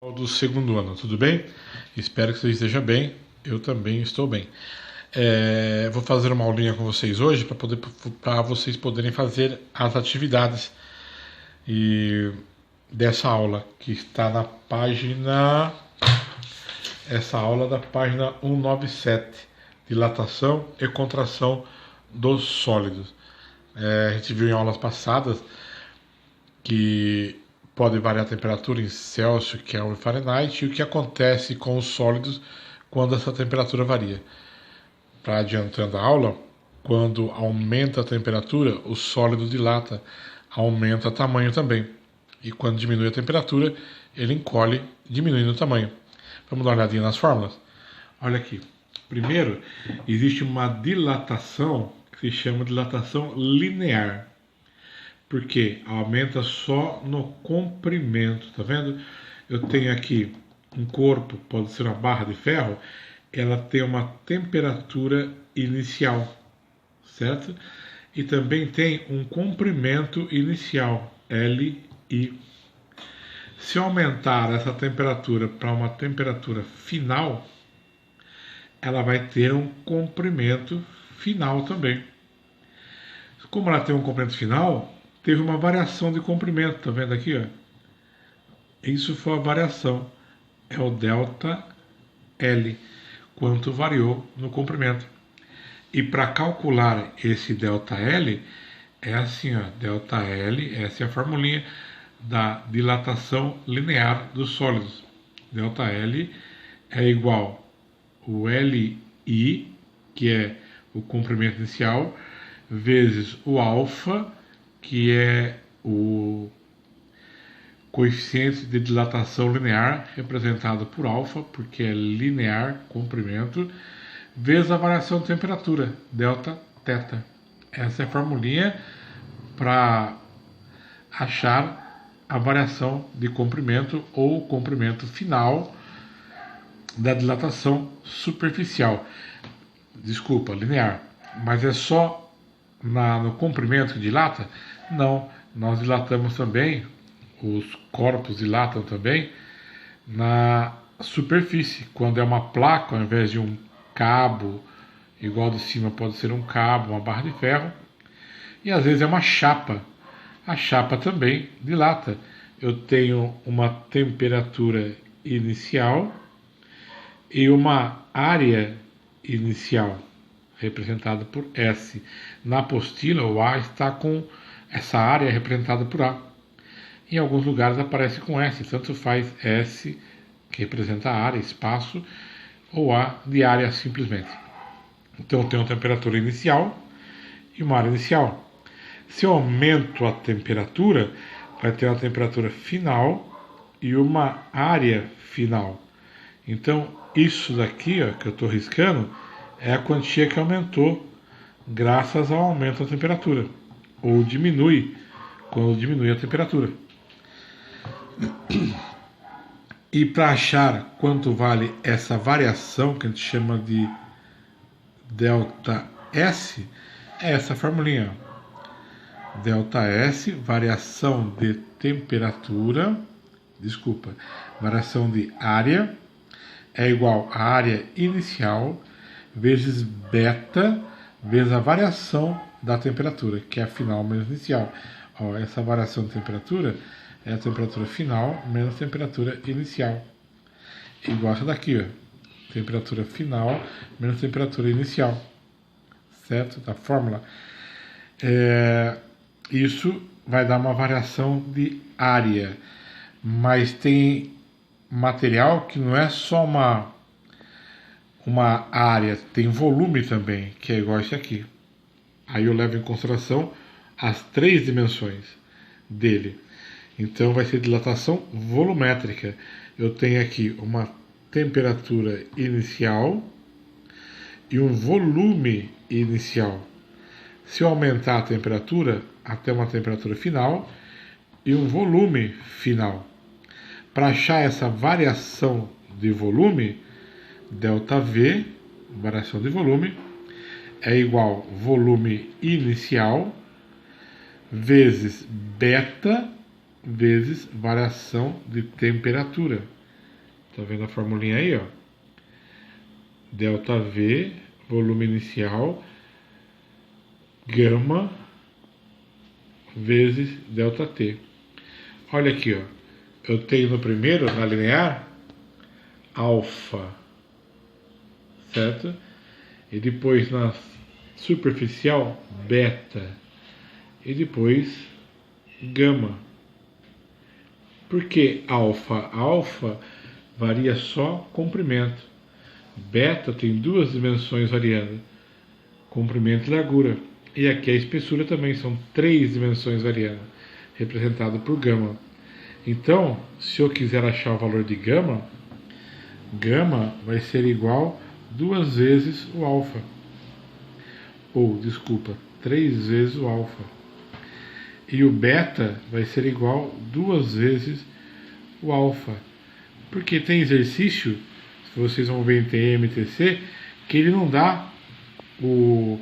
Do segundo ano, tudo bem? Espero que você esteja bem. Eu também estou bem. Vou fazer uma aulinha com vocês hoje para vocês poderem fazer as atividades e dessa aula que está na página. Essa aula da página 197, dilatação e contração dos sólidos. A gente viu em aulas passadas que pode variar a temperatura em Celsius, Kelvin e Fahrenheit, e o que acontece com os sólidos quando essa temperatura varia. Para adiantando a aula, quando aumenta a temperatura, o sólido dilata, aumenta o tamanho também. E quando diminui a temperatura, ele encolhe, diminuindo o tamanho. Vamos dar uma olhadinha nas fórmulas? Olha aqui. Primeiro, existe uma dilatação que se chama dilatação linear. Porque aumenta só no comprimento, tá vendo? Eu tenho aqui um corpo, pode ser uma barra de ferro, ela tem uma temperatura inicial, certo? E também tem um comprimento inicial, Li. Se eu aumentar essa temperatura para uma temperatura final, ela vai ter um comprimento final também. Como ela tem um comprimento final, teve uma variação de comprimento, tá vendo aqui, ó? Isso foi a variação, é o delta L, quanto variou no comprimento. E para calcular esse delta L, é assim, ó, delta L, essa é a formulinha da dilatação linear dos sólidos. Delta L é igual o Li, que é o comprimento inicial, vezes o alfa, que é o coeficiente de dilatação linear, representado por alfa, porque é linear, comprimento, vezes a variação de temperatura, delta θ. Essa é a formulinha para achar a variação de comprimento ou comprimento final da dilatação superficial. Desculpa, linear. Mas é só no comprimento que dilata? Não, nós dilatamos também, os corpos dilatam também na superfície, quando é uma placa ao invés de um cabo, igual de cima pode ser um cabo, uma barra de ferro, e às vezes é uma chapa. A chapa também dilata. Eu tenho uma temperatura inicial e uma área inicial, representada por S. Na apostila, o A está com essa área representada por A. Em alguns lugares aparece com S, tanto faz S, que representa a área, espaço, ou A de área simplesmente. Então eu tenho uma temperatura inicial e uma área inicial. Se eu aumento a temperatura, vai ter uma temperatura final e uma área final. Então isso daqui, ó, que eu estou riscando, é a quantia que aumentou graças ao aumento da temperatura, ou diminui quando diminui a temperatura. E para achar quanto vale essa variação, que a gente chama de delta S, é essa formulinha. Delta S, variação de temperatura, variação de área, é igual à área inicial vezes beta, vezes a variação da temperatura, que é a final menos inicial. Ó, essa variação de temperatura é a temperatura final menos a temperatura inicial. Igual essa daqui, ó. Temperatura final menos temperatura inicial. Certo? Da fórmula. Isso vai dar uma variação de área. Mas tem material que não é só uma área, tem volume também, que é igual a esse aqui. Aí eu levo em consideração as 3 dimensões dele. Então vai ser dilatação volumétrica. Eu tenho aqui uma temperatura inicial e um volume inicial. Se eu aumentar a temperatura até uma temperatura final e um volume final. Para achar essa variação de volume, ΔV, variação de volume, é igual volume inicial vezes beta vezes variação de temperatura. Tá vendo a formulinha aí, ó? Delta V, volume inicial, gama vezes delta T. Olha aqui, ó. Eu tenho no primeiro, na linear, alfa, certo? E depois na superficial, beta. E depois gama. Por que alfa? Alfa varia só comprimento. Beta tem duas dimensões variando, comprimento e largura. E aqui a espessura também são três dimensões variando, representado por gama. Então, se eu quiser achar o valor de gama, gama vai ser igual duas vezes o alfa. Ou, desculpa, três vezes o alfa. E o beta vai ser igual duas vezes o alfa. Porque tem exercício, se vocês vão ver em TM, TC, que ele não dá o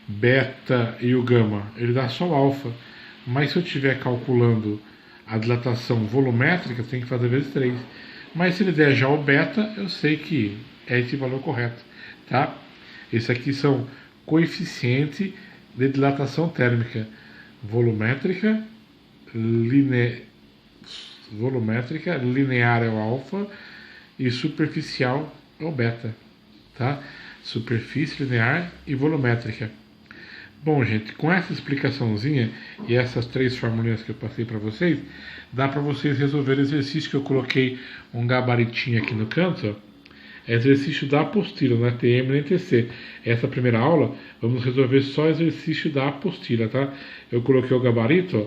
beta e o gama, ele dá só o alfa. Mas se eu estiver calculando a dilatação volumétrica, tem que fazer vezes 3. Mas se ele der já o beta, eu sei que é esse valor correto, tá? Esse aqui são coeficientes de dilatação térmica. Volumétrica, linear é o alfa e superficial é o beta, tá? Superfície linear e volumétrica. Bom, gente, com essa explicaçãozinha e essas três formulinhas que eu passei para vocês, dá para vocês resolver o exercício que eu coloquei um gabaritinho aqui no canto, ó. É exercício da apostila, não é TM nem TC. Essa primeira aula, vamos resolver só exercício da apostila, tá? Eu coloquei o gabarito, ó,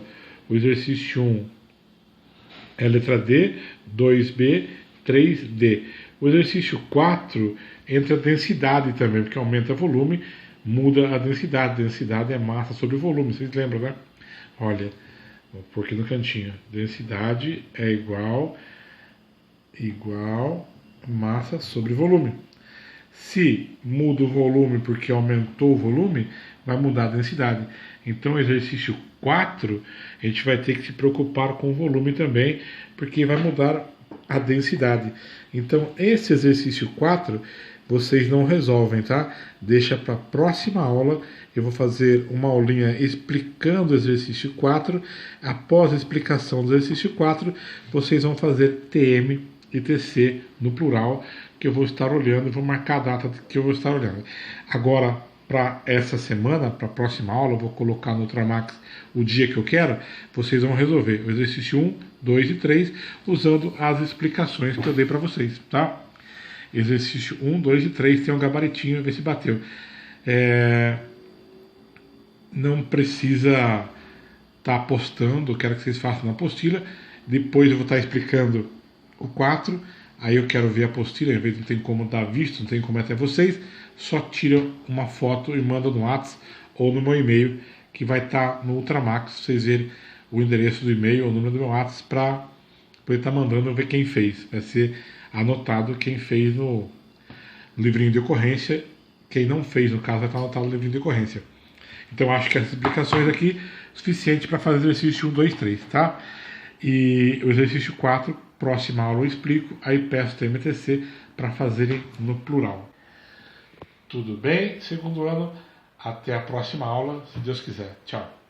o exercício 1 é letra D, 2B, 3D. O exercício 4 entra a densidade também, porque aumenta o volume, muda a densidade. Densidade é massa sobre volume, vocês lembram, né? Olha, vou pôr aqui no cantinho. Densidade é igual massa sobre volume. Se muda o volume porque aumentou o volume, vai mudar a densidade. Então, exercício 4, a gente vai ter que se preocupar com o volume também, porque vai mudar a densidade. Então, esse exercício 4, vocês não resolvem, tá? Deixa para a próxima aula. Eu vou fazer uma aulinha explicando o exercício 4. Após a explicação do exercício 4, vocês vão fazer TM e TC no plural, que eu vou estar olhando, vou marcar a data que eu vou estar olhando. Agora, para essa semana, para a próxima aula, eu vou colocar no Ultramax o dia que eu quero, vocês vão resolver o exercício 1, 2 e 3, usando as explicações que eu dei para vocês, tá? Exercício 1, 2 e 3, tem um gabaritinho, ver se bateu. Não precisa estar apostando, eu quero que vocês façam na apostila, depois eu vou estar explicando o 4, aí eu quero ver a apostila, às vezes não tem como dar visto, não tem como até vocês, só tira uma foto e manda no WhatsApp ou no meu e-mail, que vai estar no Ultramax, vocês verem o endereço do e-mail ou o número do meu WhatsApp para poder estar mandando ver quem fez. Vai ser anotado quem fez no livrinho de ocorrência, quem não fez, no caso, vai estar anotado no livrinho de ocorrência. Então acho que essas explicações aqui suficiente para fazer o exercício 1, 2, 3, tá? E o exercício 4, próxima aula eu explico, aí peço TMTC para fazerem no plural. Tudo bem? Segundo ano, até a próxima aula, se Deus quiser. Tchau.